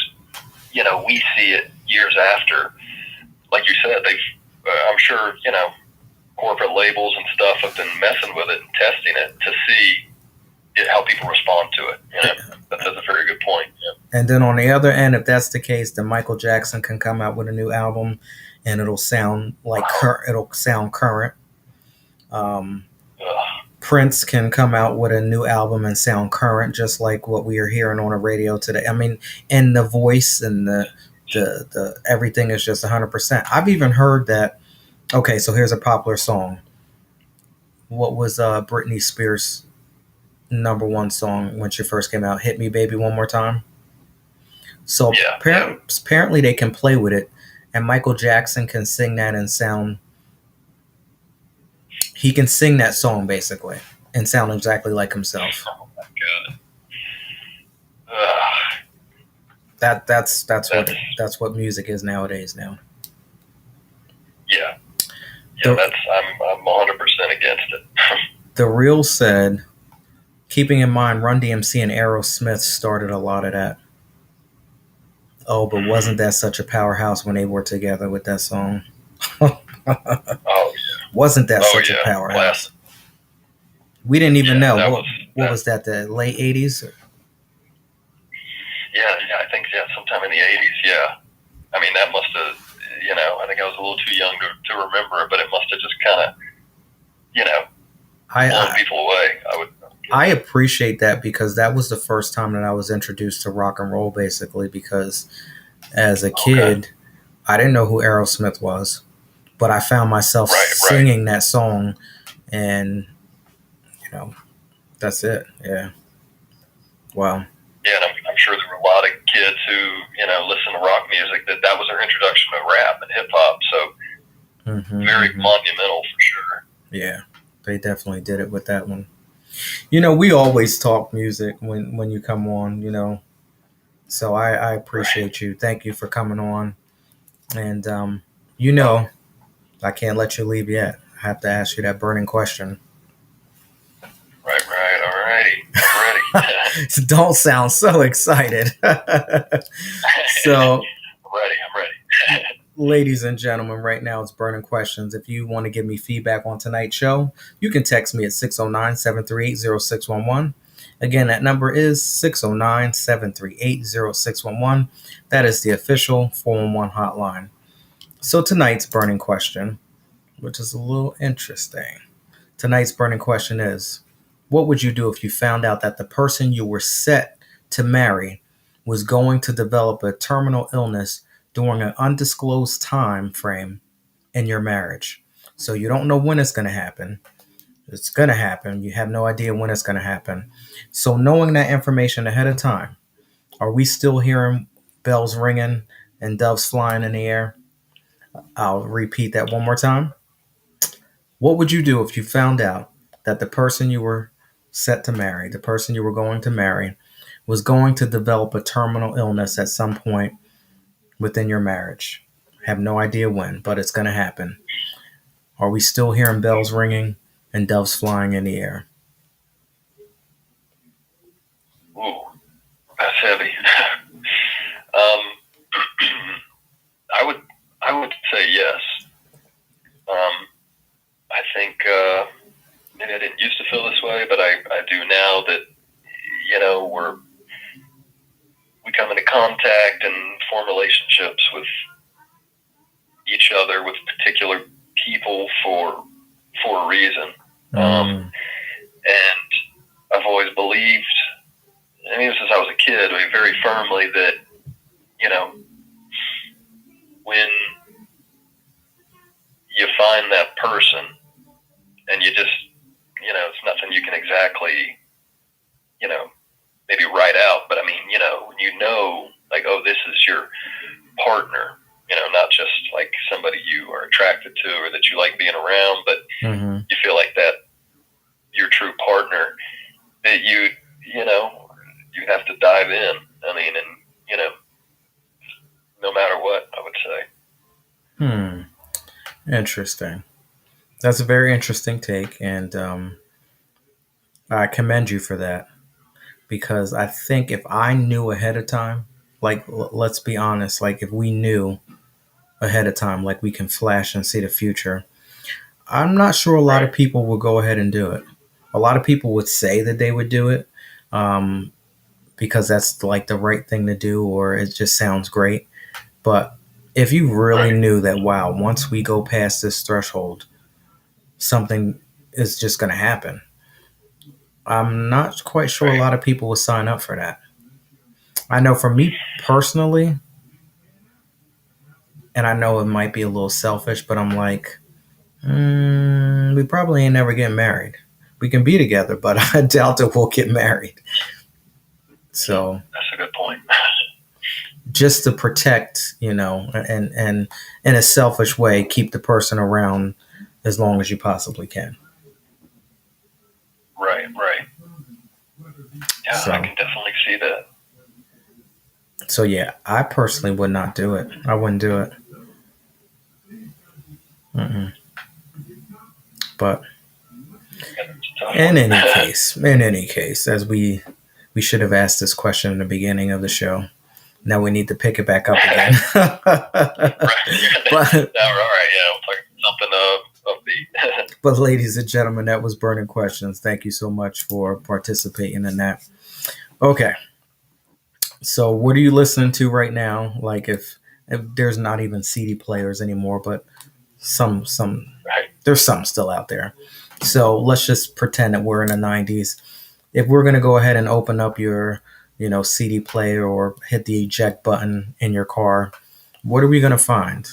we see it years after. Like you said, I'm sure, corporate labels and stuff have been messing with it and testing it to see how people respond to it. That's a very good point. Yeah. And then on the other end, if that's the case, then Michael Jackson can come out with a new album and it'll sound like it'll sound current. Prince can come out with a new album and sound current, just like what we are hearing on the radio today. I mean, and the voice and the everything is just 100%. I've even heard that. Okay, so here's a popular song. What was Britney Spears' #1 song when she first came out? "Hit Me, Baby, One More Time." So apparently they can play with it, and Michael Jackson can sing that and sound. He can sing that song basically and sound exactly like himself. Oh my God. That's what music is nowadays. Now. Yeah. I'm 100% against it. The Real said, keeping in mind Run DMC and Aerosmith started a lot of that. Oh, but wasn't that such a powerhouse when they were together with that song? Oh, yeah. Wasn't that such a powerhouse? Classic. We didn't even know. What was that, the late 80s? Yeah, I think, sometime in the 80s, yeah. I mean, that must have, I think I was a little too young to remember it, but it must have just kind of, blown people away. I appreciate that, because that was the first time that I was introduced to rock and roll, basically, because as a kid, I didn't know who Aerosmith was, but I found myself singing that song, and, that's it. Yeah. Wow. Yeah, and I'm sure there were a lot of kids who, listen to rock music, that was their introduction to rap and hip-hop, so very monumental for sure. Yeah, they definitely did it with that one. We always talk music when you come on, so I appreciate you. Thank you for coming on. And, I can't let you leave yet. I have to ask you that burning question. Don't sound so excited. So, I'm ready. I'm ready. ladies and gentlemen, right now it's burning questions. If you want to give me feedback on tonight's show, you can text me at 609-738-0611. Again, that number is 609-738-0611. That is the official 411 hotline. So tonight's burning question, which is a little interesting. Tonight's burning question is, what would you do if you found out that the person you were set to marry was going to develop a terminal illness during an undisclosed time frame in your marriage? So you don't know when it's going to happen. It's going to happen. You have no idea when it's going to happen. So knowing that information ahead of time, are we still hearing bells ringing and doves flying in the air? I'll repeat that one more time. What would you do if you found out that the person you were set to marry, the person you were going to marry, was going to develop a terminal illness at some point within your marriage? Have no idea when, but it's going to happen. Are we still hearing bells ringing and doves flying in the air? Ooh, that's heavy. um, I would say yes. I think maybe I didn't used to feel this way, but I do now that we come into contact and form relationships with each other, with particular people for a reason. Mm. And I've always believed, I mean, since I was a kid, very firmly that, when you find that person and you just, it's nothing you can exactly, maybe write out, but I mean, like, oh, this is your partner, not just like somebody you are attracted to or that you like being around, but you feel like that your true partner, that you have to dive in. I mean, and, no matter what, I would say. Interesting. That's a very interesting take, and I commend you for that, because I think if I knew ahead of time, like let's be honest, like if we knew ahead of time, like we can flash and see the future, I'm not sure a lot of people will go ahead and do it. A lot of people would say that they would do it um, because that's like the right thing to do, or it just sounds great. But if you really knew that, wow, once we go past this threshold, something is just going to happen, I'm not quite sure a lot of people will sign up for that. I know for me personally, and I know it might be a little selfish, but I'm like, we probably ain't never getting married. We can be together, but I doubt that we'll get married. So That's a good point. just to protect, and in a selfish way, keep the person around as long as you possibly can. Right. Yeah, So, I can definitely see that. so yeah, I personally would not do it. I wouldn't do it. Mm-mm. But in any case, as we should have asked this question in the beginning of the show. Now we need to pick it back up again. Right. But all right, yeah, we'll talk something upbeat. But ladies and gentlemen, that was burning questions. Thank you so much for participating in that. Okay, so what are you listening to right now? Like if there's not even CD players anymore, but some Right. there's some still out there. So let's just pretend that we're in the 90s. If we're going to go ahead and open up your CD player or hit the eject button in your car, what are we going to find?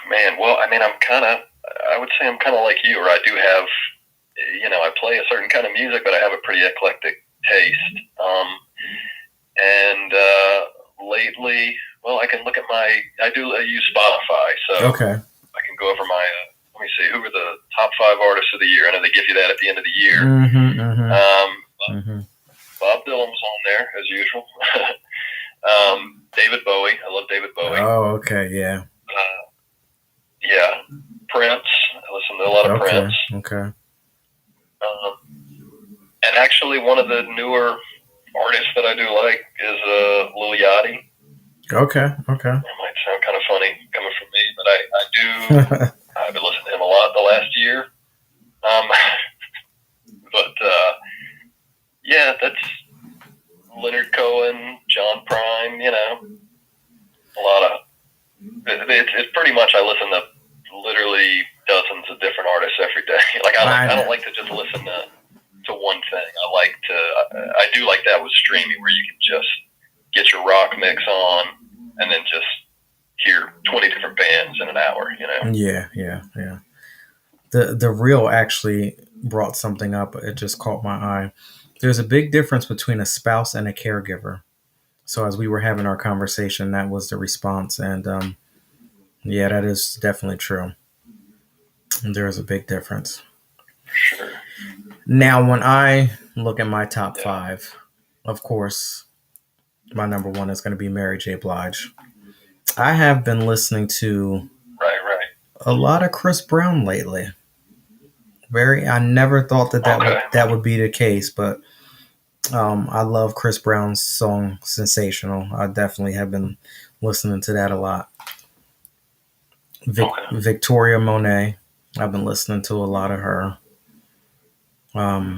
Man, well, I mean, I would say I'm kind of like you, or I do have, I play a certain kind of music, but I have a pretty eclectic taste. And lately, well, I can look at I use Spotify, so Okay. I can go over let me see, who are the top 5 artists of the year? I know they give you that at the end of the year. Bob Dylan was on there, as usual. David Bowie. I love David Bowie. Oh, okay, yeah. Yeah. Prince. I listen to a lot of Prince. Okay. And actually, one of the newer artists that I do like is Lil Yachty. Okay. That might sound kind of funny coming from me, but I do. I've been listening to him a lot the last year. But yeah, that's Leonard Cohen, John Prine. You know, a lot of. It's pretty much I listen to literally dozens of different artists every day. Like I don't like to just listen to one thing. I do like that with streaming where you can just get your rock mix on and then just hear 20 different bands in an hour, you know? Yeah. The reel actually brought something up. It just caught my eye. There's a big difference between a spouse and a caregiver. So as we were having our conversation, that was the response, and yeah, that is definitely true. There is a big difference. Sure. Now, when I look at my top five, of course, my number one is going to be Mary J. Blige. I have been listening to a lot of Chris Brown lately. I never thought that would be the case, but I love Chris Brown's song "Sensational." I definitely have been listening to that a lot. Victoria Monet, I've been listening to a lot of her. Okay, I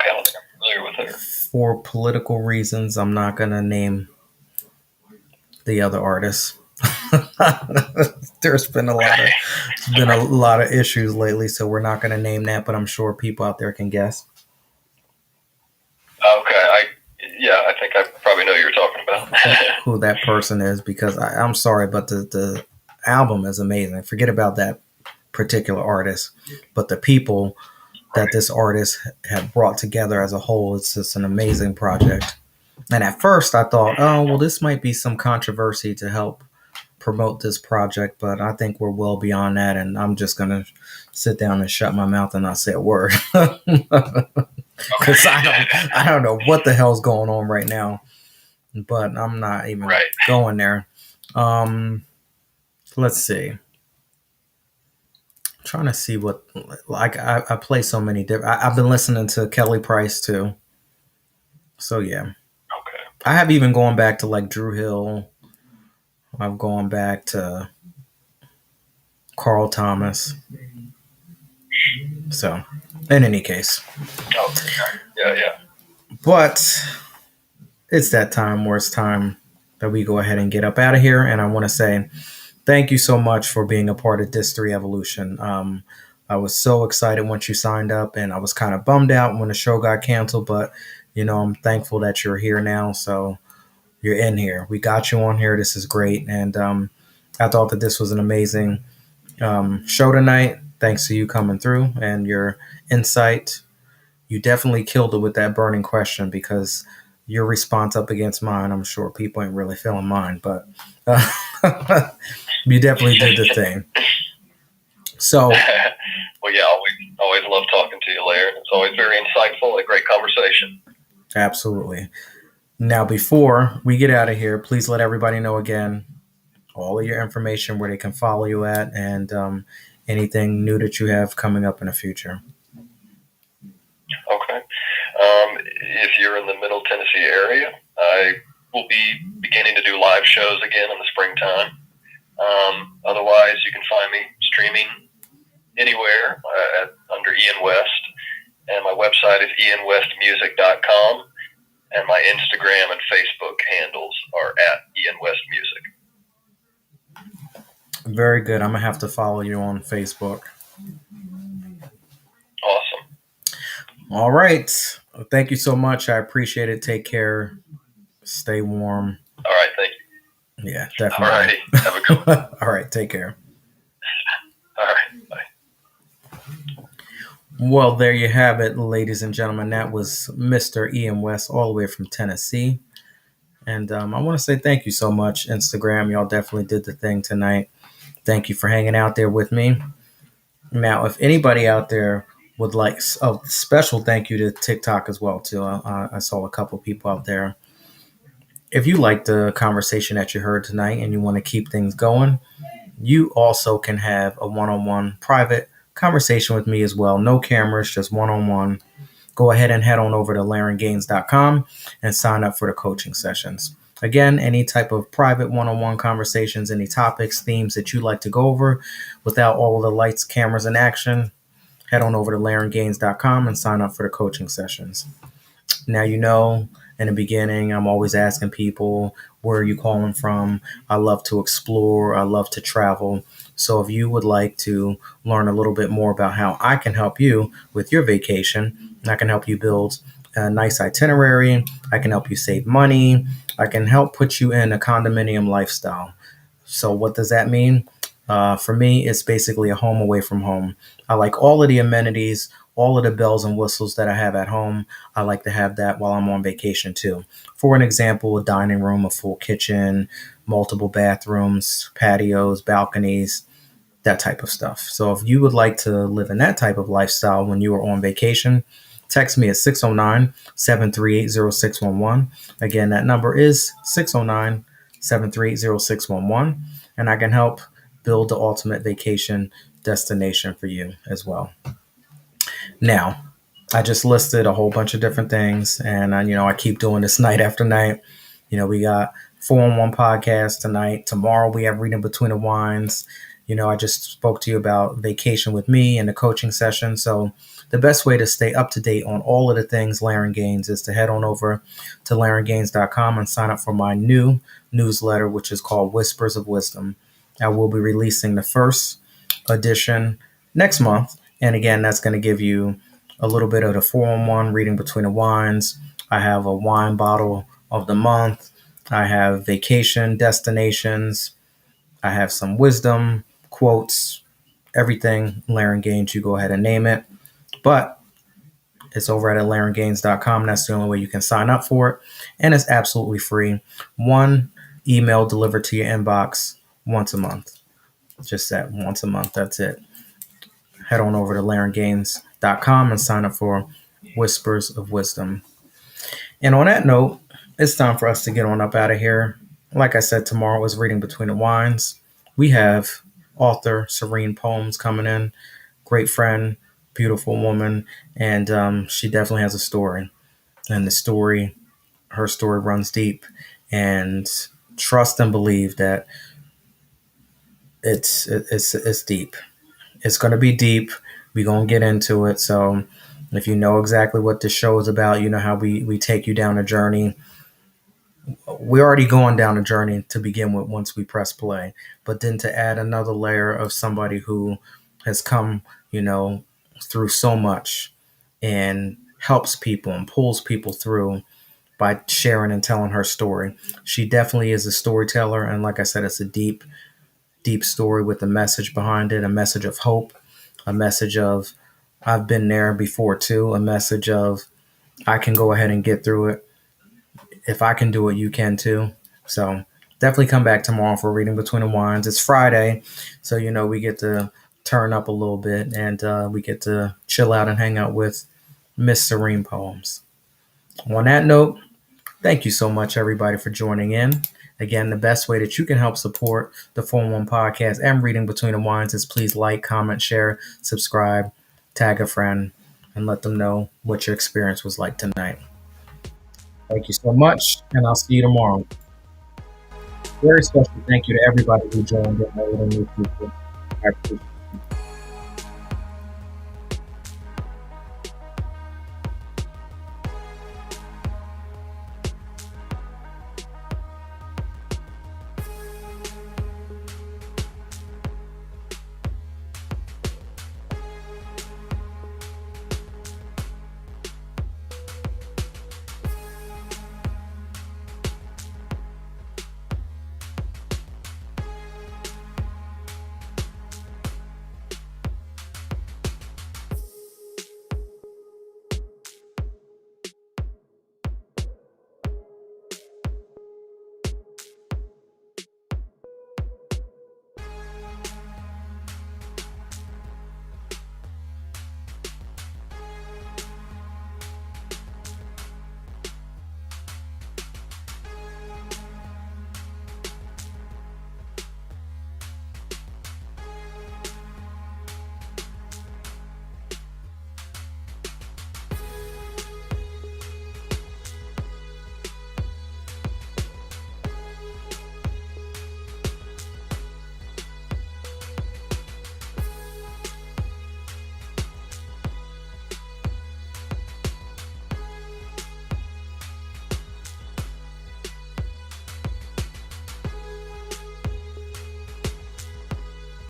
don't think I'm familiar with her. For political reasons, I'm not gonna name the other artists. There's been a lot of issues lately, so we're not gonna name that. But I'm sure people out there can guess. Okay, I think I probably know who you're talking about. Who that person is, because I'm sorry, but the album is amazing. Forget about that particular artist, but the people that this artist had brought together as a whole, it's just an amazing project. And at first I thought, oh, well, this might be some controversy to help promote this project, but I think we're well beyond that, and I'm just going to sit down and shut my mouth and not say a word. Because I don't know what the hell's going on right now, but I'm not even going there. Let's see. I'm trying to see what, like, I play so many different. I've been listening to Kelly Price too. So yeah. Okay. I have even gone back to like Drew Hill. I've gone back to Carl Thomas. So, in any case. Oh, yeah. But it's that time where it's time that we go ahead and get up out of here. And I want to say thank you so much for being a part of Dis 3 Evolution. I was so excited once you signed up, and I was kind of bummed out when the show got canceled. But, I'm thankful that you're here now. So you're in here. We got you on here. This is great. And I thought that this was an amazing show tonight. Thanks to you coming through and your insight. You definitely killed it with that burning question, because your response up against mine, I'm sure people ain't really feeling mine, but you definitely did the thing. So, well, yeah, always love talking to you, Laird. It's always very insightful, a great conversation. Absolutely. Now, before we get out of here, please let everybody know again all of your information, where they can follow you at, and anything new that you have coming up in the future. Okay. If you're in the Middle Tennessee area, I will be beginning to do live shows again in the springtime. Otherwise, you can find me streaming anywhere under Ian West, and my website is ianwestmusic.com, and my Instagram and Facebook handles are at Ian West Music. Very good. I'm going to have to follow you on Facebook. Awesome. All right. Thank you so much. I appreciate it. Take care. Stay warm. All right. Thank you. Yeah, definitely. All right. Have a good one. All right. Take care. All right. Bye. Well, there you have it, ladies and gentlemen. That was Mr. Ian West, all the way from Tennessee. And I want to say thank you so much, Instagram. Y'all definitely did the thing tonight. Thank you for hanging out there with me. Now, if anybody out there would like a special thank you to TikTok as well, too. I saw a couple people out there. If you like the conversation that you heard tonight and you want to keep things going, you also can have a one-on-one private conversation with me as well. No cameras, just one-on-one. go ahead and head on over to laryngaines.com and sign up for the coaching sessions. Again, any type of private one on one conversations, any topics, themes that you'd like to go over without all of the lights, cameras, and action, head on over to laryngaines.com and sign up for the coaching sessions. Now, in the beginning, I'm always asking people, where are you calling from? I love to explore, I love to travel. So, if you would like to learn a little bit more about how I can help you with your vacation, I can help you build a nice itinerary, I can help you save money, I can help put you in a condominium lifestyle. So, what does that mean? For me, it's basically a home away from home. I like all of the amenities, all of the bells and whistles that I have at home. I like to have that while I'm on vacation too. For an example, a dining room, a full kitchen, multiple bathrooms, patios, balconies, that type of stuff. So if you would like to live in that type of lifestyle when you are on vacation, text me at 609-738-0611. Again, that number is 609-738-0611, and I can help build the ultimate vacation destination for you as well. Now, I just listed a whole bunch of different things, and I keep doing this night after night. We got 4-on-1 podcast tonight. Tomorrow we have reading between the wines. I just spoke to you about vacation with me and the coaching session. So the best way to stay up to date on all of the things Laryngaines is to head on over to laryngaines.com and sign up for my new newsletter, which is called Whispers of Wisdom. I will be releasing the first edition next month. And again, that's going to give you a little bit of the 4-on-1 reading between the wines. I have a wine bottle of the month. I have vacation destinations. I have some wisdom quotes, everything Laryngaines, you go ahead and name it. But it's over at laryngaines.com. That's the only way you can sign up for it. And it's absolutely free. One email delivered to your inbox once a month. Just that, once a month. That's it. Head on over to laryngaines.com and sign up for Whispers of Wisdom. And on that note, it's time for us to get on up out of here. Like I said, tomorrow is reading between the wines. We have author Serene Poems coming in. Great friend, beautiful woman, and she definitely has a story. And her story runs deep. And trust and believe that it's deep. It's going to be deep. We're going to get into it. So if you know exactly what this show is about, you know how we take you down a journey. We're already going down a journey to begin with once we press play. But then to add another layer of somebody who has come, through so much and helps people and pulls people through by sharing and telling her story. She definitely is a storyteller. And like I said, it's a deep, deep story with a message behind it, a message of hope, a message of I've been there before too, a message of I can go ahead and get through it. If I can do it, you can too. So definitely come back tomorrow for reading between the wines. It's Friday, so we get to turn up a little bit and we get to chill out and hang out with Miss Serene Poems. On that note, thank you so much, everybody, for joining in. Again, the best way that you can help support the 4-1 podcast and reading between the wines is please like, comment, share, subscribe, tag a friend, and let them know what your experience was like tonight. Thank you so much, and I'll see you tomorrow. Very special thank you to everybody who joined in, all the new people. I appreciate it.